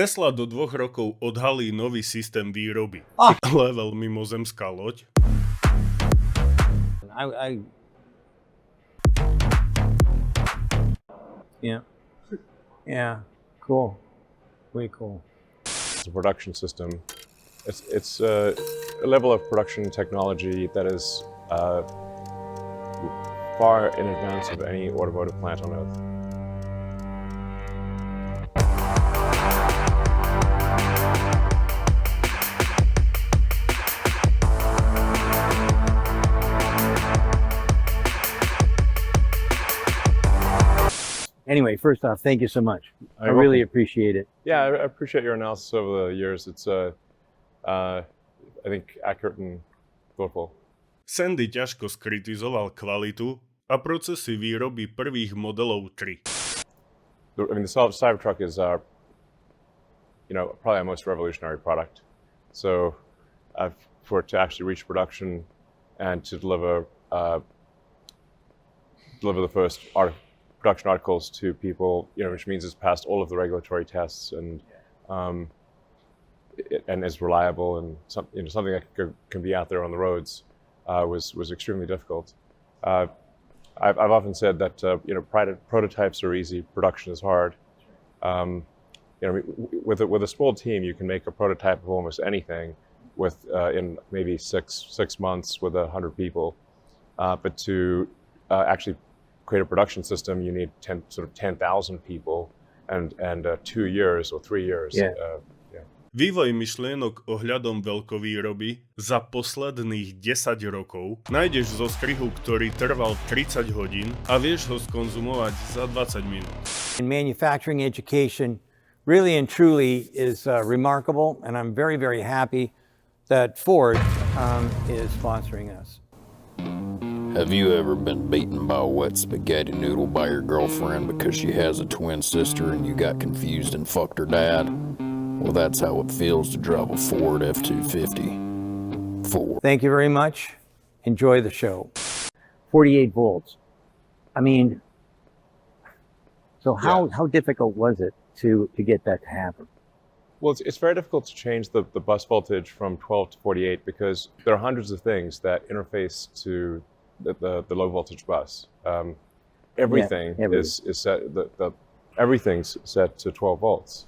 Tesla do 2 rokov odhalí nový systém výroby. Level mimozemská loď. Yeah, cool, way cool. It's a production system. It's a level of production technology that is far in advance of any automotive plant on Earth. Anyway, first off, thank you so much. I really appreciate it. Yeah, I appreciate your analysis over the years. It's, I think, accurate and thoughtful. Sandy ťažko skritizoval kvalitu a procesy výroby prvých modelov 3. I mean, the Cybertruck is, probably our most revolutionary product. So, for it to actually reach production and to deliver the first production articles to people, which means it's passed all of the regulatory tests and is reliable and something that can be out there on the roads was extremely difficult. I've often said that prototypes are easy, production is hard. With a small team, you can make a prototype of almost anything in maybe six months with 100 people, but to actually create a production system, you need 10,000 people and 2 years or 3 years. Yeah. Vývoj myšlienok ohľadom veľkovýroby za posledných 10 rokov nájdeš zo strihu, ktorý trval 30 hodín a vieš ho skonzumovať za 20 minút. Manufacturing education really and truly is remarkable, and I'm very, very happy that Ford is sponsoring us. Have you ever been beaten by a wet spaghetti noodle by your girlfriend because she has a twin sister and you got confused and fucked her dad? Well, that's how it feels to drive a Ford F-250. Ford. Thank you very much. Enjoy the show. 48 volts. I mean, so how difficult was it to get that to happen? Well, it's very difficult to change the bus voltage from 12 to 48 because there are hundreds of things that interface to the low voltage bus. Everything is set. Everything's set to 12 volts.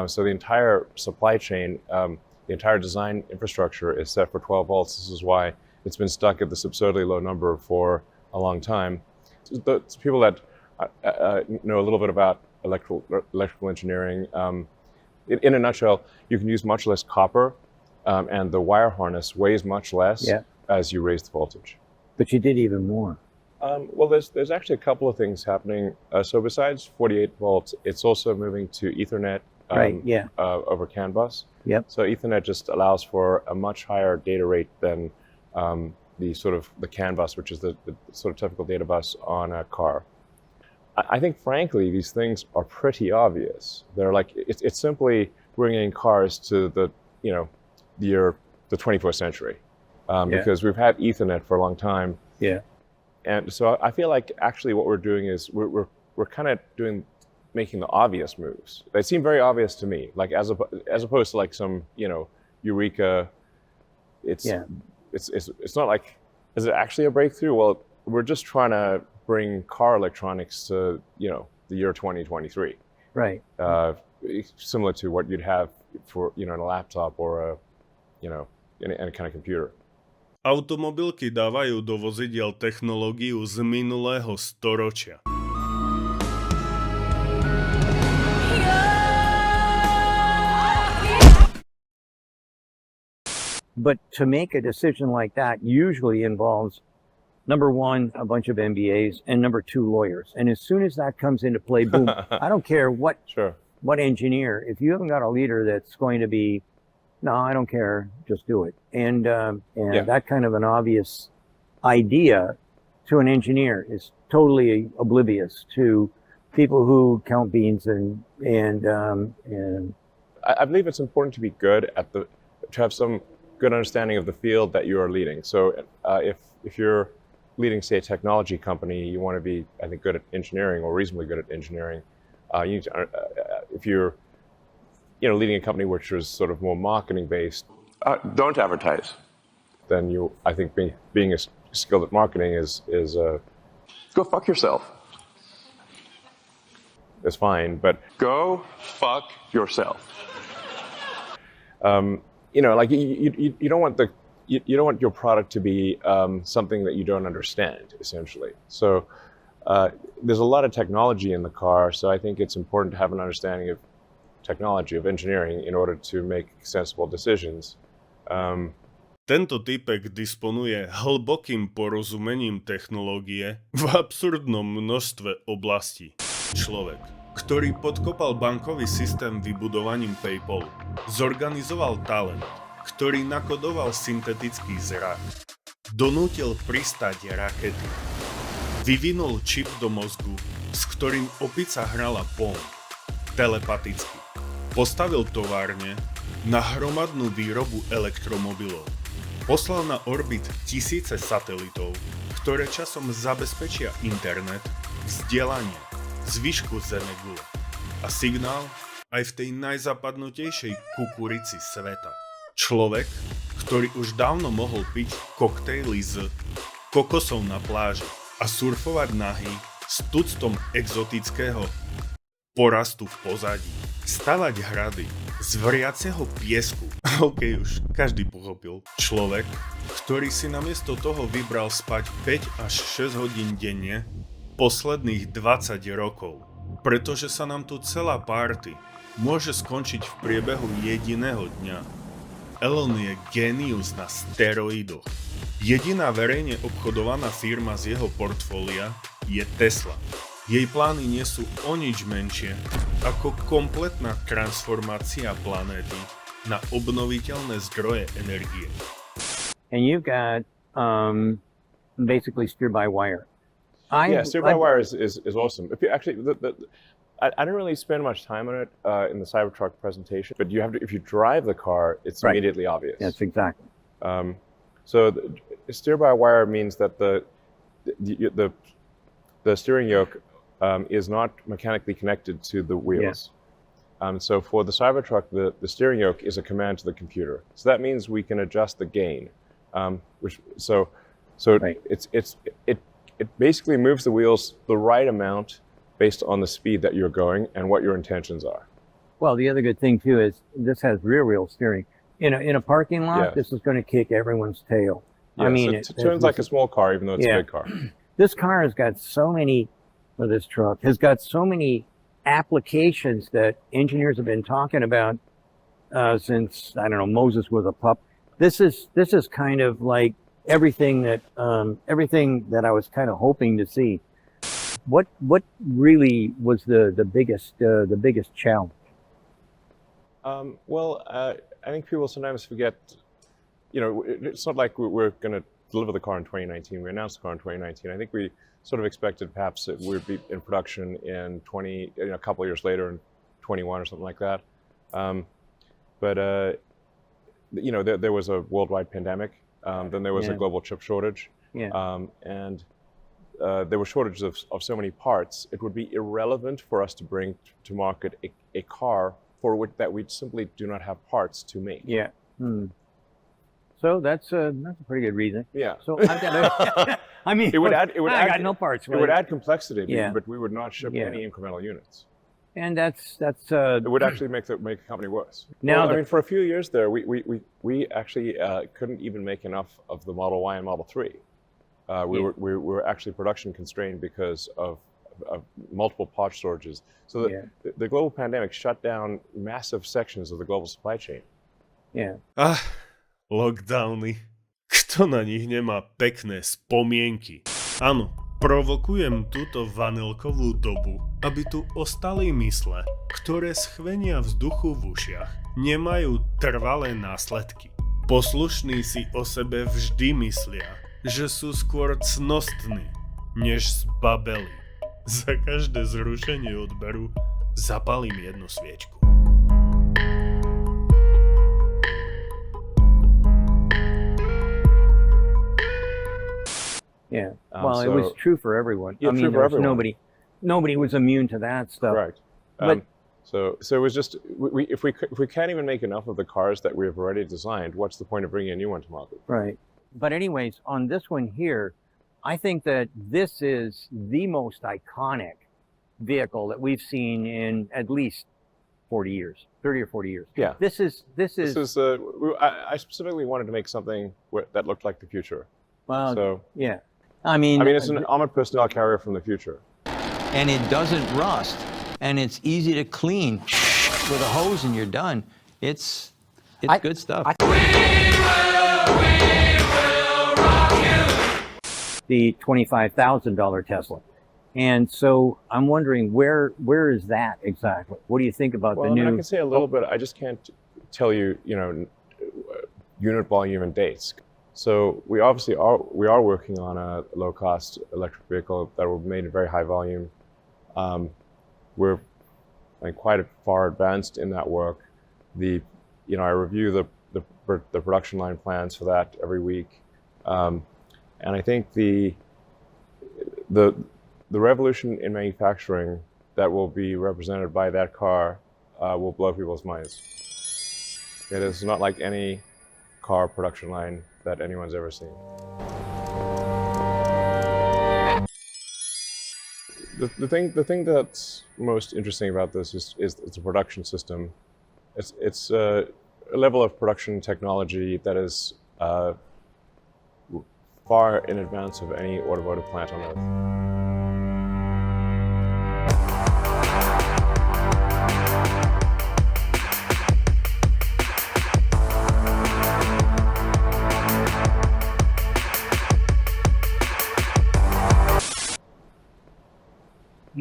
So the entire supply chain, the entire design infrastructure is set for 12 volts. This is why it's been stuck at this absurdly low number for a long time. It's people that know a little bit about electrical engineering. In a nutshell, you can use much less copper, and the wire harness weighs much less as you raise the voltage. But you did even more. Well, there's actually a couple of things happening. So besides 48 volts, it's also moving to Ethernet over CAN bus. Yep. So Ethernet just allows for a much higher data rate than the CAN bus, which is the sort of typical data bus on a car. I think, frankly, these things are pretty obvious. They're like it's simply bringing cars to the 21st century. Because we've had Ethernet for a long time. Yeah. And so I feel like actually what we're doing is we're kind of making the obvious moves. They seem very obvious to me, like as opposed to like some, eureka. It's not like, is it actually a breakthrough? Well, we're just trying to bring car electronics to, the year 2023. Right. Similar to what you'd have for, in a laptop or in any kind of computer. Automobilky dávajú do vozidiel technológiu z minulého storočia. But to make a decision like that usually involves, number one, a bunch of MBAs, and number two, lawyers. And as soon as that comes into play, boom, I don't care what engineer, if you haven't got a leader that's going to be, no, I don't care, just do it. And that kind of an obvious idea to an engineer is totally oblivious to people who count beans and I believe it's important to be good to have some good understanding of the field that you are leading. So if you're leading, say, a technology company, you want to be, I think, good at engineering or reasonably good at engineering. You need to, if you're leading a company which is sort of more marketing based. Don't advertise. Then I think being skilled at marketing is go fuck yourself. It's fine, but go fuck yourself. Like you don't want you don't want your product to be something that you don't understand, essentially. So there's a lot of technology in the car, so I think it's important to have an understanding of technology, of engineering, in order to make sensible decisions. Tento typek disponuje hlbokým porozumením technológie v absurdnom množstve oblastí. Človek, ktorý podkopal bankový systém vybudovaním PayPalu, zorganizoval talent, ktorý nakodoval syntetický zrak, donútil pristať rakety, vyvinul čip do mozgu, s ktorým opica hrala Pong, telepaticky, postavil továrne na hromadnú výrobu elektromobilov, poslal na orbit tisíce satelitov, ktoré časom zabezpečia internet, vzdelanie, zvyšku Zemegule a signál aj v tej najzapadnutejšej kukurici sveta. Človek, ktorý už dávno mohol piť koktejly z kokosov na pláži a surfovať nahý s tuctom exotického porastu v pozadí, stavať hrady z vriaceho piesku. OK, už každý pochopil. Človek, ktorý si namiesto toho vybral spať 5 až 6 hodín denne posledných 20 rokov, pretože sa nám tu celá party môže skončiť v priebehu jediného dňa. Elon je génius na steroidoch. Jediná verejne obchodovaná firma z jeho portfólia je Tesla. Jej plány nie sú o nič menšie ako kompletná transformácia planéty na obnoviteľné zdroje energie. And you've got basically steer-by-wire. Steer-by-wire is awesome. If you actually, I didn't really spend much time on it in the Cybertruck presentation, but you have to, if you drive the car, it's immediately obvious. Yes, exactly. So steer-by-wire means that the steering yoke is not mechanically connected to the wheels. Yeah. So for the Cybertruck, the steering yoke is a command to the computer. So that means we can adjust the gain, it basically moves the wheels the right amount based on the speed that you're going and what your intentions are. Well, the other good thing too is this has rear wheel steering. In a parking lot, This is going to kick everyone's tail. Yes, I mean, it turns like a small car, even though it's a big car. This car has got so many, or this truck has got so many applications that engineers have been talking about since, I don't know, Moses was a pup. This is kind of like everything that I was kind of hoping to see. What really was the biggest challenge? I think people sometimes forget, it's not like we're going to deliver the car in 2019. We announced the car in 2019. I think we sort of expected perhaps it would be in production in a couple of years later in 21 or something like that. There was a worldwide pandemic. Then there was a global chip shortage. And there were shortages of so many parts. It would be irrelevant for us to bring to market a car for which that we simply do not have parts to make. Yeah. So that's a pretty good reason. Yeah. So I've got I mean, I got no parts. It would add complexity, but we would not ship any incremental units. And that's it would actually make the company worse. Now, for a few years there, we actually couldn't even make enough of the Model Y and Model 3. We were actually production constrained because of multiple part shortages. So the global pandemic shut down massive sections of the global supply chain. Yeah. Lockdowny. Kto na nich nemá pekné spomienky? Áno, provokujem túto vanilkovú dobu, aby tu ostali mysle, ktoré schvenia vzduchu v ušiach, nemajú trvalé následky. Poslušní si o sebe vždy myslia, že sú skôr cnostní, než zbabeli. Za každé zrušenie odberu zapalím jednu sviečku. Yeah. Well, it was true for everyone. Yeah, true for everyone. Nobody was immune to that stuff. Correct. But So it was just, if we can't even make enough of the cars that we have already designed, what's the point of bringing a new one to market? Right. But anyways, on this one here, I think that this is the most iconic vehicle that we've seen in at least 40 years, 30 or 40 years. Yeah. This is. I specifically wanted to make something that looked like the future. Well, so, yeah. I mean, it's an armored personnel carrier from the future. And it doesn't rust, and it's easy to clean with a hose, and you're done. It's good stuff. The $25,000 Tesla. And so I'm wondering where is that exactly? What do you think about the new? I can say a little bit. I just can't tell you, unit volume and dates. So we obviously are working on a low-cost electric vehicle that will be made in very high volume. We're quite far advanced in that work. I review the production line plans for that every week, and I think the revolution in manufacturing that will be represented by that car will blow people's minds. It is not like any car production line that anyone's ever seen. The thing that's most interesting about this is the production system. It's a level of production technology that is far in advance of any automotive plant on Earth.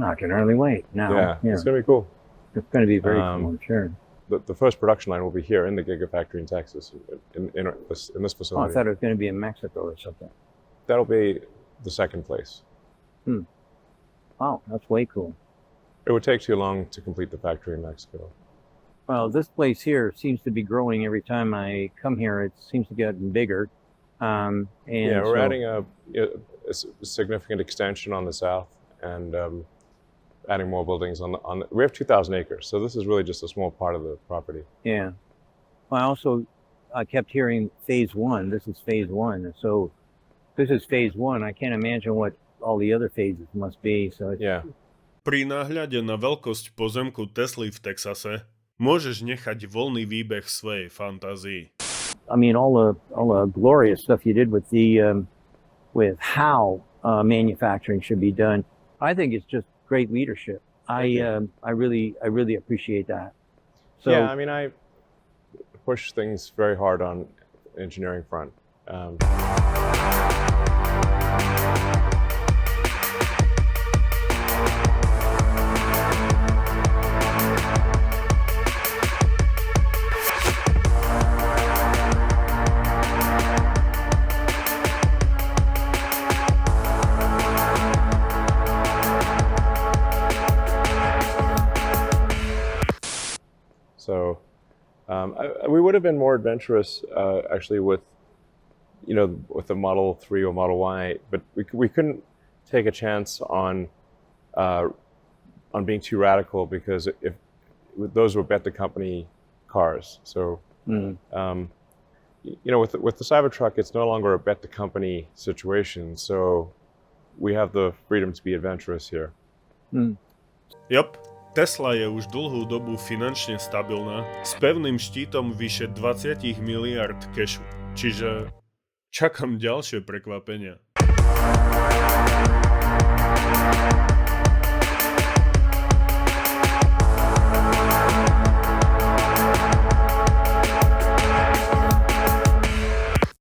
I can hardly wait now. Yeah, it's going to be cool. It's going to be very cool, I'm sure. The first production line will be here in the Gigafactory in Texas, in this facility. Oh, I thought it was going to be in Mexico or something. That'll be the second place. Wow, that's way cool. It would take too long to complete the factory in Mexico. Well, this place here seems to be growing every time I come here. It seems to get bigger. And we're adding a significant extension on the south, and adding more buildings on the. We have 2,000 acres, so this is really just a small part of the property. Yeah. Well, I kept hearing phase one. This is phase one. So this is phase one. I can't imagine what all the other phases must be. So Pri náhľade na veľkosť pozemku Tesly v Texase môžeš nechať voľný výbeh svojej fantázii. I mean, all the glorious stuff you did with with how manufacturing should be done. I think it's just great leadership. I really appreciate that. So, yeah, I mean, I push things very hard on the engineering front. So we would have been more adventurous actually with the Model 3 or Model Y, but we couldn't take a chance on being too radical, because if those were bet the company cars. So with the Cybertruck, it's no longer a bet the company situation. So we have the freedom to be adventurous here. Yep. Tesla je už dlhú dobu finančne stabilná, s pevným štítom vyše 20 miliard kešu. Čiže čakám ďalšie prekvapenia.